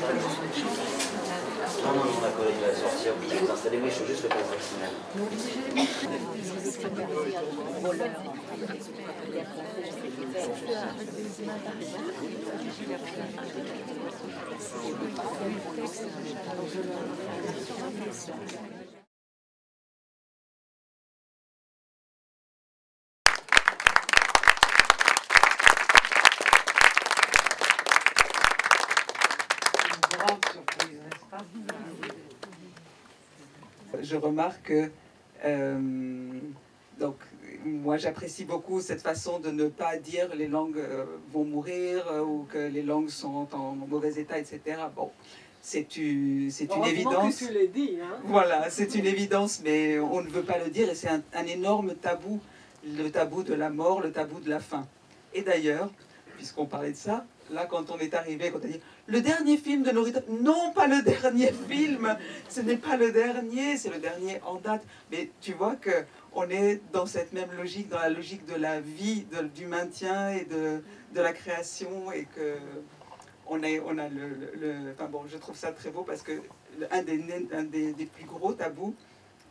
Non, non, non, la collègue va sortir, vous vous installez, oui, je suis juste le passe vaccinal. Je remarque que donc moi j'apprécie beaucoup cette façon de ne pas dire les langues vont mourir ou que les langues sont en mauvais état, etc. Bon, c'est une évidence. Que tu l'as dit, hein. Voilà, c'est une évidence, mais on ne veut pas le dire et c'est un énorme tabou, le tabou de la mort, le tabou de la faim. Et d'ailleurs, puisqu'on parlait de ça, là quand on est arrivé, quand on a dit le dernier film de Norita, non pas le dernier film, ce n'est pas le dernier, c'est le dernier en date. Mais tu vois que on est dans cette même logique, dans la logique de la vie, du maintien et de la création, et que on a enfin bon, je trouve ça très beau parce que un des plus gros tabous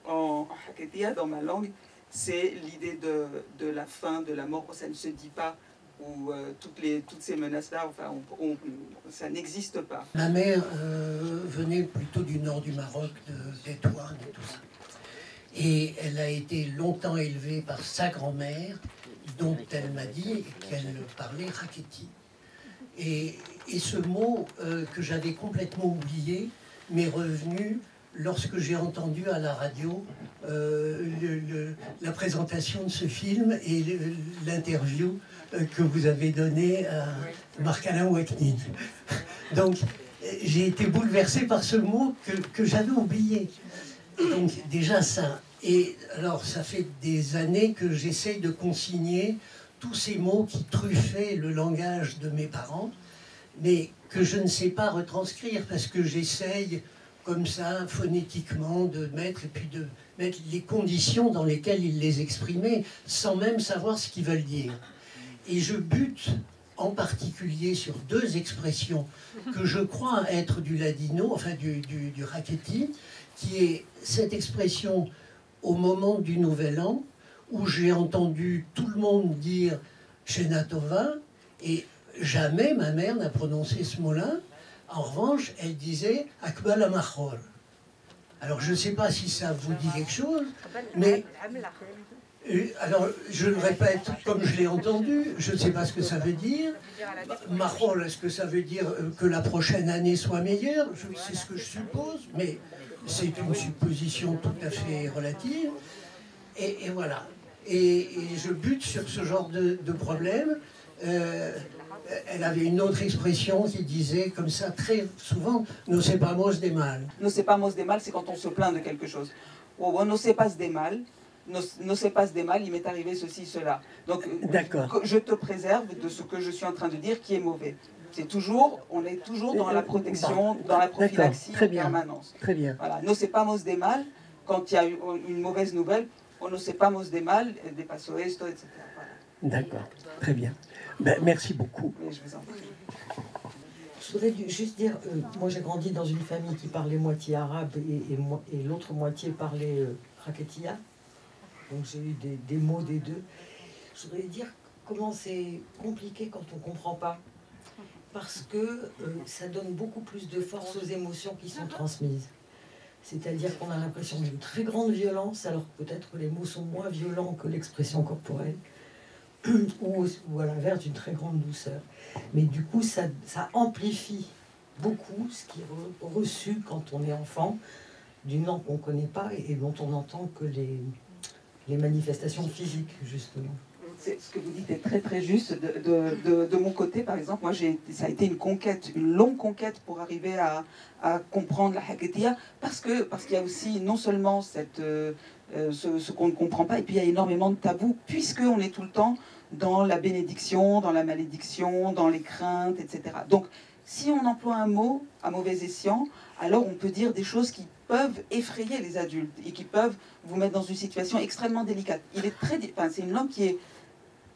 en Haketia, dans ma langue, c'est l'idée de la faim, de la mort. Ça ne se dit pas, ou toutes ces menaces-là, enfin, ça n'existe pas. Ma mère venait plutôt du nord du Maroc, de Tétouan et tout ça. Et elle a été longtemps élevée par sa grand-mère, dont elle m'a dit qu'elle parlait Raketi. Et ce mot que j'avais complètement oublié m'est revenu lorsque j'ai entendu à la radio la présentation de ce film et l'interview que vous avez donnée à Marc-Alain Ouaknine. Donc j'ai été bouleversé par ce mot que j'avais oublié. Donc déjà ça. Et alors ça fait des années que j'essaye de consigner tous ces mots qui truffaient le langage de mes parents, mais que je ne sais pas retranscrire parce que j'essaye comme ça, phonétiquement, de mettre les conditions dans lesquelles ils les exprimaient, sans même savoir ce qu'ils veulent dire. Et je bute en particulier sur deux expressions que je crois être du ladino, enfin du Raketi, qui est cette expression au moment du Nouvel An, où j'ai entendu tout le monde dire « Shenatova », et jamais ma mère n'a prononcé ce mot-là. En revanche, elle disait « Akbal Amachol ». Alors, je ne sais pas si ça vous dit quelque chose, mais... alors, je le répète comme je l'ai entendu, je ne sais pas ce que ça veut dire. Machol, est-ce que ça veut dire que la prochaine année soit meilleure? C'est ce que je suppose, mais c'est une supposition tout à fait relative. Et voilà. Et je bute sur ce genre de problème. Elle avait une autre expression qui disait comme ça très souvent « no sepamos de mal ». No sepamos de mal, c'est quand on se plaint de quelque chose. Ou no sepas de mal, no sepas de mal, il m'est arrivé ceci, cela. Donc je te préserve de ce que je suis en train de dire qui est mauvais. C'est toujours, on est toujours dans la protection, dans la prophylaxie en permanence. Très bien. Voilà, no sepamos de mal, quand il y a une mauvaise nouvelle, on no sepamos de mal, de paso esto, etc. Voilà. D'accord, très bien. Ben, merci beaucoup. Mais je vous en prie. Je voudrais juste dire, moi j'ai grandi dans une famille qui parlait moitié arabe et l'autre moitié parlait Raketia. Donc j'ai eu des mots des deux. Je voudrais dire comment c'est compliqué quand on ne comprend pas. Parce que ça donne beaucoup plus de force aux émotions qui sont transmises. C'est-à-dire qu'on a l'impression d'une très grande violence, alors peut-être que les mots sont moins violents que l'expression corporelle. ou à l'inverse d'une très grande douceur. Mais du coup, ça amplifie beaucoup ce qui est reçu quand on est enfant, d'une langue qu'on ne connaît pas et dont on n'entend que les manifestations physiques, justement. Ce que vous dites est très très juste. De mon côté, par exemple, moi, ça a été une conquête, une longue conquête pour arriver à comprendre la Haketia, parce qu'il y a aussi non seulement ce qu'on ne comprend pas, et puis il y a énormément de tabous, puisqu'on est tout le temps dans la bénédiction, dans la malédiction, dans les craintes, etc. Donc, si on emploie un mot à mauvais escient, alors on peut dire des choses qui peuvent effrayer les adultes et qui peuvent vous mettre dans une situation extrêmement délicate. C'est une langue qui est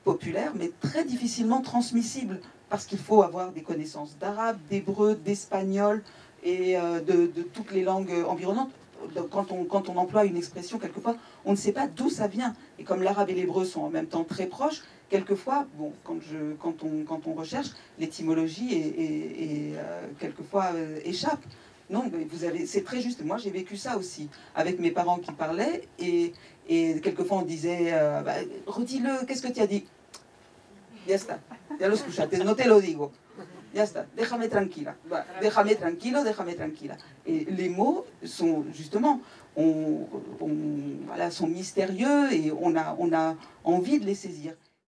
populaires, mais très difficilement transmissibles, parce qu'il faut avoir des connaissances d'arabe, d'hébreu, d'espagnol et de toutes les langues environnantes. Quand on emploie une expression, quelquefois, on ne sait pas d'où ça vient. Et comme l'arabe et l'hébreu sont en même temps très proches, quelquefois, bon, quand on recherche, l'étymologie est quelquefois échappe. Non, c'est très juste. Moi, j'ai vécu ça aussi, avec mes parents qui parlaient, et quelquefois on disait, redis-le, qu'est-ce que tu as dit? Ya está, ya lo escuchaste, no te lo digo. Ya está, déjame tranquila, déjame tranquilo, déjame tranquila. Et les mots sont justement, voilà, sont mystérieux et on a envie de les saisir.